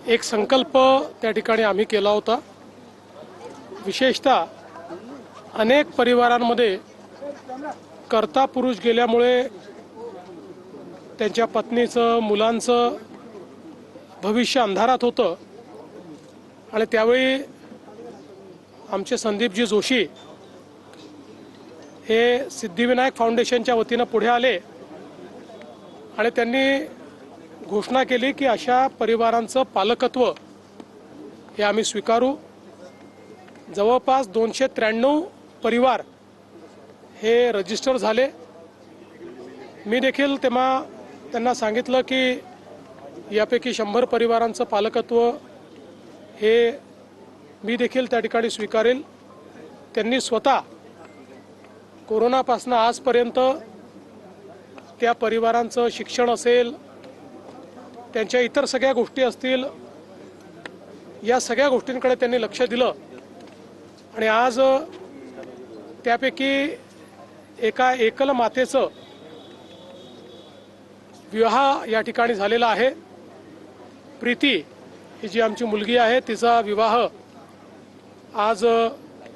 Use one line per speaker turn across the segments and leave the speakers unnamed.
एक संकल्प त्या ठिकाणी आम्ही केला होता। विशेषतः अनेक परिवारांमध्ये कर्ता पुरुष गेल्यामुळे त्यांच्या पत्नीचं मुलांचं भविष्य अंधारात होतं आणि त्यावेळी आमचे संदीपजी जोशी हे सिद्धिविनायक फाउंडेशनच्या वतीनं पुढे आले आणि त्यांनी घोषणा केली की अशा परिवारांचं पालकत्व हे आम्ही स्वीकारू। जवळपास 293 परिवार हे रजिस्टर झाले। मी देखील तेव्हा त्यांना सांगितलं की यापैकी 100 परिवारांचं पालकत्व हे मी देखील त्या ठिकाणी स्वीकारेल। त्यांनी स्वतः कोरोनापासून आजपर्यंत त्या परिवारांचं शिक्षण असेल, त्यांच्या इतर सगळ्या गोष्टी असतील, या सगळ्या गोष्टींकडे त्यांनी लक्ष दिलं आणि आज त्यापैकी एका एकल मातेचं विवाह या ठिकाणी झालेला आहे। प्रीती ही जी आमची मुलगी आहे तिचा विवाह आज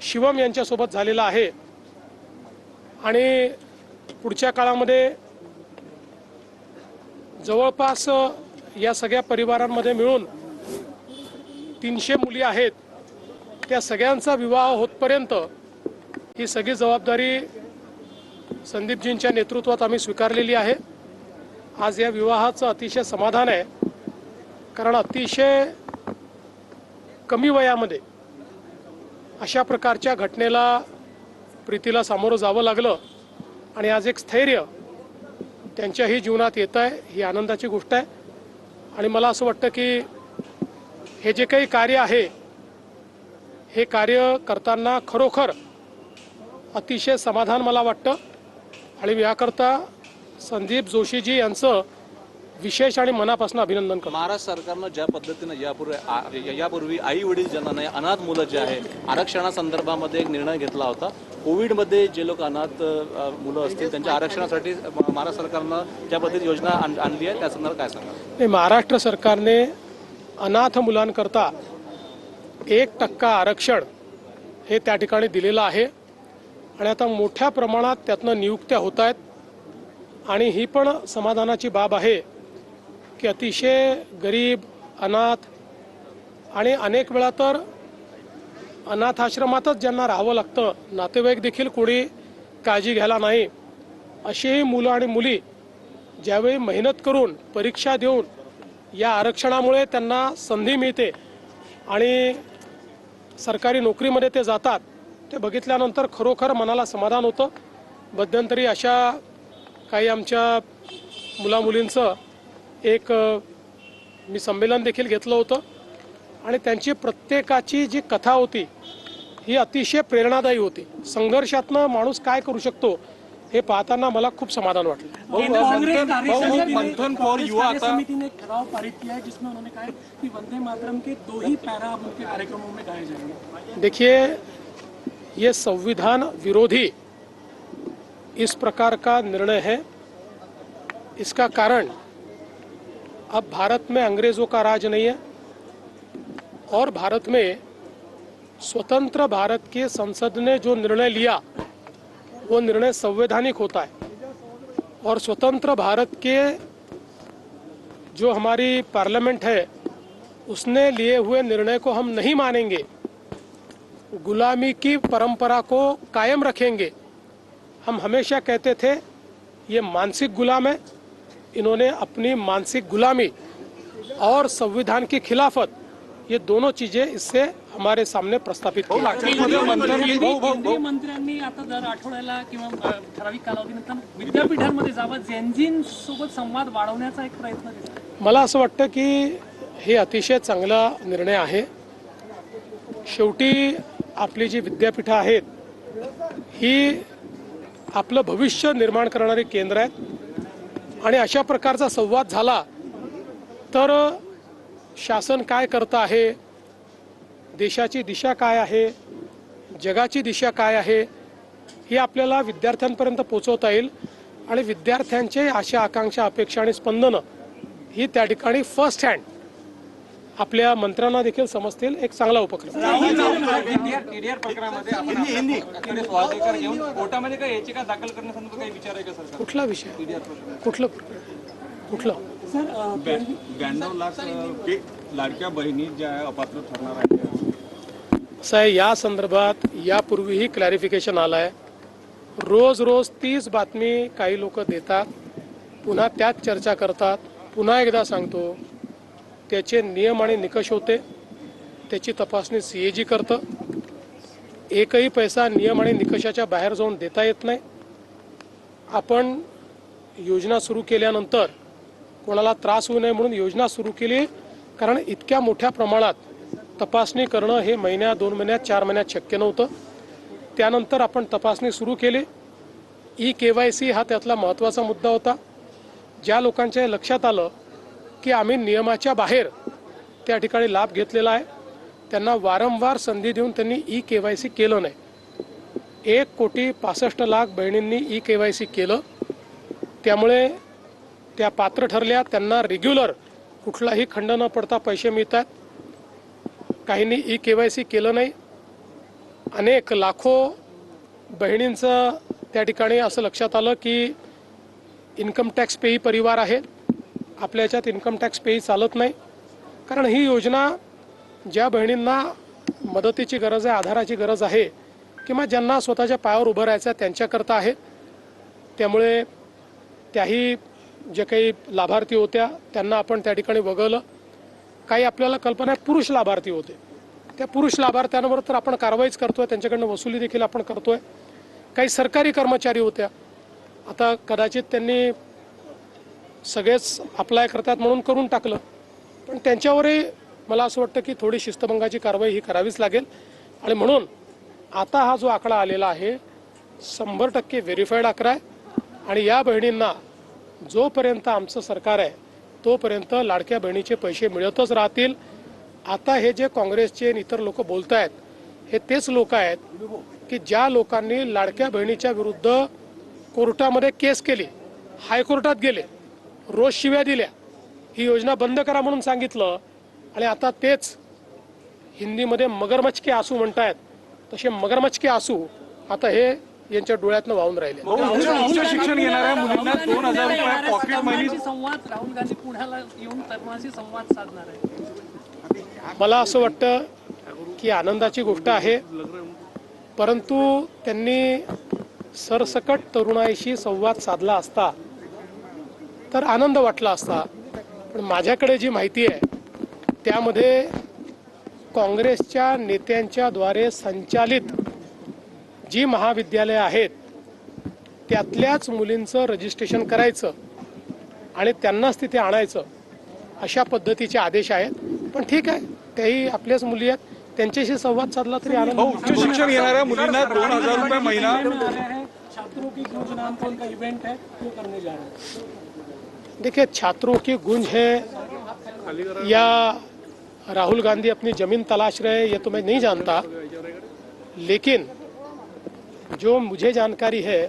शिवम यांच्यासोबत झालेला आहे आणि पुढच्या काळामध्ये जवळपास या सगळ्या परिवारांमध्ये मिळून 300 मुली आहेत। त्या सगळ्यांचा विवाह होतपर्यंत ही सगळी जबाबदारी संदीपजींच्या नेतृत्वात आम्ही स्वीकारलेली आहे। आज या विवाहाचं अतिशय समाधान आहे, कारण अतिशय कमी वयामध्ये अशा प्रकारच्या घटनेला प्रीतीला सामोरं जावं लागलं आणि आज एक स्थैर्य त्यांच्याही जीवनात येत आहे, ही आनंदाची गोष्ट आहे। आणि मला असं वाटतं की हे जे काही कार्य आहे हे कार्य करताना खरोखर अतिशय समाधान मला वाटतं आणि याकरता संदीप जोशीजी यांचं विशेष आणि मनापासून अभिनंदन करतो।
महाराष्ट्र सरकारनं ज्या पद्धतीनं यापूर्वी आई वडील ज्यांना नाही, अनाथ मुलं जे आहे, आरक्षणासंदर्भामध्ये एक निर्णय घेतला होता। कोविडमध्ये जे लोक अनाथ मुलं असतील त्यांच्या आरक्षणासाठी महाराष्ट्र सरकारनं ज्या पद्धतीची योजना आणली आहे त्या संदर्भात काय सांगा?
महाराष्ट्र सरकारने अनाथ मुलांकरता 1% आरक्षण हे त्या ठिकाणी दिलेलं आहे आणि आता मोठ्या प्रमाणात त्यातनं नियुक्त्या होत आहेत आणि ही पण समाधानाची बाब आहे की अतिशय गरीब, अनाथ आणि अनेक वेळा तर अनाथ आश्रमातच ज्यांना राहावं लागतं, नातेवाईक देखील कोणी काळजी घ्यायला नाही, अशीही मुलं आणि मुली ज्यावेळी मेहनत करून परीक्षा देऊन या आरक्षणामुळे त्यांना संधी मिळते आणि सरकारी नोकरीमध्ये ते जातात, ते बघितल्यानंतर खरोखर मनाला समाधान होतं। मध्यंतरी अशा काही आमच्या मुलामुलींचं एक मी संमेलन देखील घेतलं होतं आणि त्यांची प्रत्येकाची जी कथा होती ही अतिशय प्रेरणादायी होती। संघर्षातनं माणूस काय करू शकतो हे पाहताना मला खूप समाधान वाटलं।
मंथन कौर युवा समिति ने ठराव पारित किया है जिसमें उन्होंने कहा है कि वंदे मातरम के 2 ही पैरा उनके कार्यक्रमों में गाए जाएंगे।
देखिए, ये संविधान विरोधी इस प्रकार का निर्णय है। इसका कारण अब भारत में अंग्रेजों का राज नहीं है और भारत में स्वतंत्र भारत के संसद ने जो निर्णय लिया वो निर्णय संवैधानिक होता है और स्वतंत्र भारत के जो हमारी पार्लियामेंट है उसने लिए हुए निर्णय को हम नहीं मानेंगे, गुलामी की परंपरा को कायम रखेंगे। हम हमेशा कहते थे ये मानसिक गुलाम है, इन्होंने अपनी मानसिक गुलामी और संविधान की खिलाफत, ये दोनों चीजें इससे हमारे सामने प्रस्थापित की।
केंद्रीय मंत्र्यांनी आता दर आठवड्याला किंवा ठराविक कालावधीनंतर विद्यापीठांमध्ये जावं, जेनझींसोबत संवाद वाढवण्याचा एक प्रयत्न दिसतो।
मला असं वाटतं की हे अतिशय चांगला निर्णय आहे। शेवटी आपली जी विद्यापीठं आहेत ही आपलं भविष्य निर्माण करणारी केंद्र आहेत आणि अशा प्रकारचा संवाद झाला तर शासन काय करतं आहे, देशाची दिशा काय आहे, जगाची दिशा काय आहे हे आपल्याला विद्यार्थ्यांपर्यंत पोहोचवता येईल आणि विद्यार्थ्यांचे आशा, आकांक्षा, अपेक्षा आणि स्पंदनं ही त्या ठिकाणी फर्स्ट हँड आपल्या मंत्र्यांना देखील समजतील एक चांगला उपक्रम.
टीडीआर प्रकरणामध्ये आपण कडे 16 एकर घेऊन कोर्टामध्ये काय याचिका दाखल करण्यासंदर्भात काही विचार आहे का सरकार?
कुठला विषय? कुठलं कुठलं
92 लाख लाडक्या बहिणी ज्या अपात्र ठरणार आहेत
साहेब, या संदर्भात यापूर्वीही क्लॅरिफिकेशन आलं आहे. रोज तीच बातमी काही लोक देतात, पुन्हा त्याच चर्चा करतात. पुन्हा एकदा सांगतो, त्याचे नियम आणि निकष होते, त्याची तपासणी CAG करतं. एकही पैसा नियम आणि निकषाच्या बाहेर जाऊन देता येत नाही. आपण योजना सुरू केल्यानंतर कोणाला त्रास होऊ नये म्हणून योजना सुरू केली, कारण इतक्या मोठ्या प्रमाणात तपासणी करणं हे महिन्यात, 2 महिन्यात, 4 महिन्यात शक्य नव्हतं. त्यानंतर आपण तपासणी सुरू केली. EKYC हा त्यातला महत्त्वाचा मुद्दा होता. ज्या लोकांच्या लक्षात आलं की आम्ही नियमाच्या बाहेर त्या ठिकाणी लाभ घेतलेला आहे, त्यांना वारंवार संधी देऊन त्यांनी EKYC केलं नाही. 1,65,00,000 बहिणींनी EKYC केलं. त्यामुळे त्या पात्र ठरल्या, त्यांना रेग्युलर कुठलाही खंड न पडता पैसे मिळतात. काहींनी EKYC केलं नाही. अनेक लाखो बहिणींचं त्या ठिकाणी असं लक्षात आलं की इन्कम टॅक्स पेई परिवार आहे, आपल्या याच्यात इन्कम टॅक्स पेई चालत नाही. कारण ही योजना ज्या बहिणींना मदतीची गरज आहे, आधाराची गरज आहे, किंवा ज्यांना स्वतःच्या पायावर उभं राहायचं आहे त्यांच्याकरता आहे. त्यामुळे त्याही जे काही लाभार्थी होत्या त्यांना आपण त्या ठिकाणी वगळलं. काही आपल्याला कल्पना आहे पुरुष लाभार्थी होते, त्या पुरुष लाभार्थ्यांवर तर आपण कारवाईच करतोय, त्यांच्याकडनं वसुली देखील आपण करतोय. काही सरकारी कर्मचारी होत्या, आता कदाचित त्यांनी सगळेच अप्लाय करतात म्हणून करून टाकलं, पण त्यांच्यावरही मला असं वाटतं की थोडी शिस्तभंगाची कारवाई ही करावीच लागेल. आणि म्हणून आता हा जो आकडा आलेला आहे 100% व्हेरीफाईड आकडा आहे. आणि या बहिणींना जोपर्यंत आमचं सरकार आहे तोपर्यंत लाडक्या बहिणीचे पैसे मिळतच राहतील. आता हे जे काँग्रेसचे आणि इतर लोक बोलत आहेत, हे तेच लोक आहेत की ज्या लोकांनी लाडक्या बहिणीच्या विरुद्ध कोर्टामध्ये केस केली, हायकोर्टात गेले, रोज शिव्या दिल्या, ही योजना बंद करा म्हणून सांगितलं, आणि आता तेच हिंदीमध्ये मगरमच्छ के आंसू म्हणतायत, तसे मगरमच्छ के आंसू आता हे यांच्या डोळ्यातनं वाहून राहिले.
उच्च शिक्षण घेणाऱ्या मुलींना 2,000 रुपये पॉकेट मनी.
संवाद राहुल गांधी पुण्याला येऊन तरुणाशी संवाद साधणार आहे.
मला असं वाटतं की आनंदाची गोष्ट आहे, परंतु त्यांनी सरसकट तरुणाईशी संवाद साधला असता तर आनंद वाटला असता. पण माझ्याकडे जी माहिती आहे त्यामध्ये काँग्रेसच्या नेत्यांच्या द्वारे संचालित जी महाविद्यालये आहेत त्यातल्याच मुलींचं रजिस्ट्रेशन करायचं आणि त्यांनाच तिथे आणायचं, अशा पद्धतीचे आदेश आहेत. पण ठीक आहे, त्याही आपल्याच मुली आहेत, त्यांच्याशी संवाद साधला तरी आनंद.
उच्च शिक्षण घेणाऱ्या मुलींना 2,000 रुपये महिना.
छात्रों की गूंज नाम का उनका इवेंट है, वो करने जा रहे हैं.
देखिए, छात्रों की गूंज है या राहुल गांधी अपनी जमीन तलाश रहे, ये तो मैं नहीं जानता, लेकिन जो मुझे जानकारी है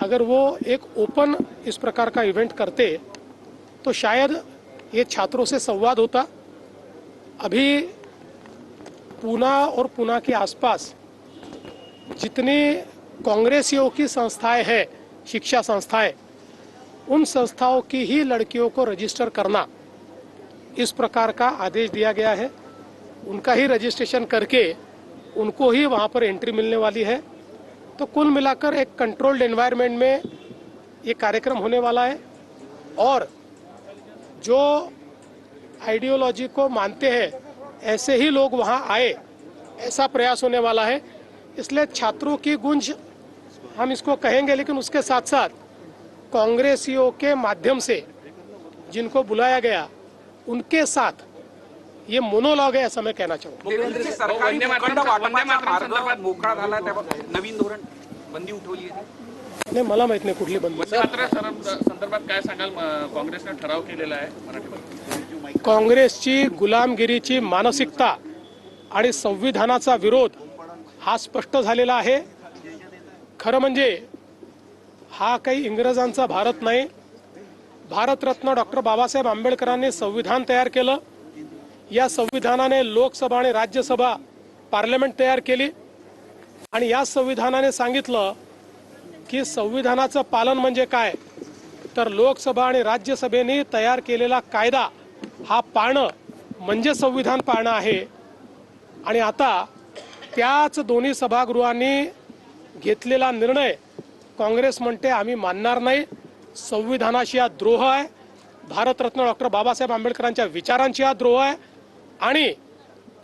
अगर वो एक ओपन इस प्रकार का इवेंट करते तो शायद ये छात्रों से संवाद होता. अभी पूना और पूना के आसपास जितनी कांग्रेसियों की संस्थाएं हैं, शिक्षा संस्थाएं, उन संस्थाओं की ही लड़कियों को रजिस्टर करना, इस प्रकार का आदेश दिया गया है. उनका ही रजिस्ट्रेशन करके उनको ही वहाँ पर एंट्री मिलने वाली है. तो कुल मिलाकर एक कंट्रोल्ड एनवायरनमेंट में ये कार्यक्रम होने वाला है. और जो आइडियोलॉजी को मानते हैं ऐसे ही लोग वहाँ आए, ऐसा प्रयास होने वाला है. इसलिए छात्रों की गूंज हम इसको कहेंगे, लेकिन उसके साथ साथ कांग्रेसियों के माध्यम से जिनको बुलाया गया उनके साथ ये मोनोलॉग है, ऐसा मैं कहना चाहूँगा.
सरकारी भूखंड वाटपाचा मार्ग मोकळा झाला, नवीन धोरण बंदी उठवली आहे.
नाही, मला माहित नाही कुठली बंदी.
संदर्भात काय सांगाल? काँग्रेसने ठराव केलेला आहे मराठीमध्ये.
काँग्रेसची गुलामगिरीची मानसिकता आणि संविधानाचा विरोध हा स्पष्ट झालेला आहे. खरं म्हणजे हा काही इंग्रजांचा भारत नाही. भारतरत्न डॉक्टर बाबासाहेब आंबेडकरांनी संविधान तयार केलं, या संविधानाने लोकसभा आणि राज्यसभा पार्लमेंट तयार केली आणि या संविधानाने सांगितलं की संविधानाचं पालन म्हणजे काय, तर लोकसभा आणि राज्यसभेने तयार केलेला कायदा हा पाळणं म्हणजे संविधान पाळणं आहे. आणि आता त्याच दोन्ही सभागृहांनी घेतलेला निर्णय काँग्रेस म्हणते आम्ही मानणार नाही, संविधानाशी हा द्रोह आहे, भारतरत्न डॉक्टर बाबासाहेब आंबेडकरांच्या विचारांची हा द्रोह आहे आणि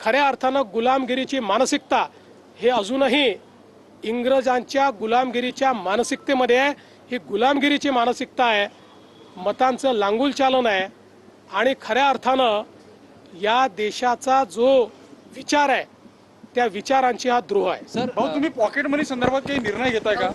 खऱ्या अर्थानं गुलामगिरीची मानसिकता हे अजूनही इंग्रजांच्या गुलामगिरीच्या मानसिकतेमध्ये आहे. ही गुलामगिरीची मानसिकता आहे, मतांचं लांगुल चालन आहे आणि खऱ्या अर्थानं या देशाचा जो विचार आहे त्या विचारांची हा द्रोह आहे.
भाऊ, तुम्ही पॉकेट मनी संदर्भात काही निर्णय घेताय का?